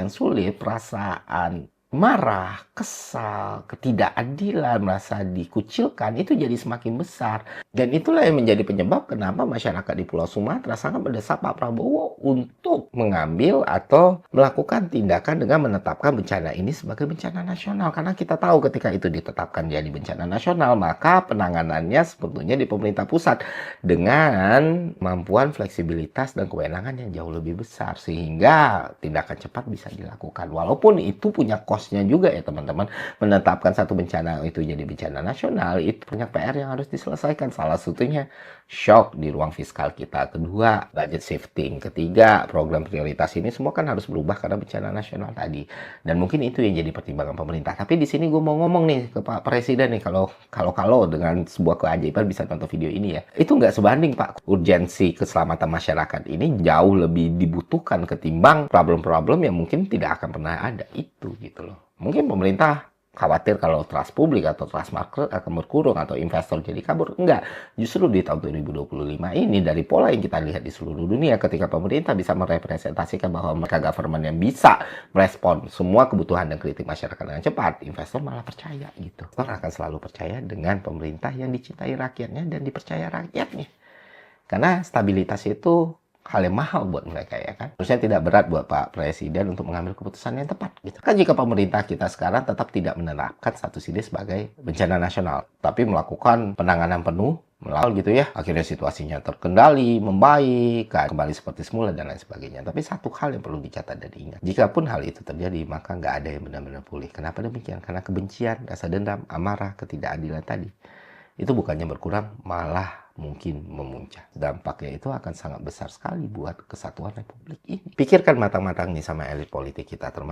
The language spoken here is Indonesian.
yang sulit, perasaan marah, kesal, ketidakadilan, merasa dikucilkan, itu jadi semakin besar. Dan itulah yang menjadi penyebab kenapa masyarakat di Pulau Sumatera sangat mendesak Pak Prabowo untuk mengambil atau melakukan tindakan dengan menetapkan bencana ini sebagai bencana nasional. Karena kita tahu ketika itu ditetapkan jadi bencana nasional, maka penanganannya sebetulnya di pemerintah pusat dengan kemampuan fleksibilitas dan kewenangan yang jauh lebih besar. Sehingga tindakan cepat bisa dilakukan. Walaupun itu punya cost-nya juga ya teman-teman, menetapkan satu bencana itu jadi bencana nasional, itu punya PR yang harus diselesaikan. Salah satunya shock di ruang fiskal kita, kedua budget shifting, ketiga program prioritas ini semua kan harus berubah karena bencana nasional tadi. Dan mungkin itu yang jadi pertimbangan pemerintah. Tapi di sini gue mau ngomong nih ke Pak Presiden nih, kalau dengan sebuah keajaiban bisa nonton video ini ya, itu nggak sebanding Pak. Urgensi keselamatan masyarakat ini jauh lebih dibutuhkan ketimbang problem-problem yang mungkin tidak akan pernah ada itu gitu loh. Mungkin pemerintah khawatir kalau trust publik atau trust market akan berkurang atau investor jadi kabur. Enggak. Justru di tahun 2025 ini dari pola yang kita lihat di seluruh dunia, ketika pemerintah bisa merepresentasikan bahwa mereka government yang bisa merespon semua kebutuhan dan kritik masyarakat dengan cepat, investor malah percaya gitu. Investor akan selalu percaya dengan pemerintah yang dicintai rakyatnya dan dipercaya rakyatnya. Karena stabilitas itu hal yang mahal buat mereka ya kan. Harusnya tidak berat buat Pak Presiden untuk mengambil keputusan yang tepat gitu. Kan jika pemerintah kita sekarang tetap tidak menerapkan status ini sebagai bencana nasional, tapi melakukan penanganan penuh melalui gitu ya. Akhirnya situasinya terkendali, membaik, kan, kembali seperti semula dan lain sebagainya. Tapi satu hal yang perlu dicatat dan diingat. Jikapun hal itu terjadi, maka nggak ada yang benar-benar pulih. Kenapa demikian? Karena kebencian, rasa dendam, amarah, ketidakadilan tadi itu bukannya berkurang, malah mungkin memuncak. Dampaknya itu akan sangat besar sekali buat kesatuan Republik ini. Pikirkan matang-matang nih sama elit politik kita, termasuk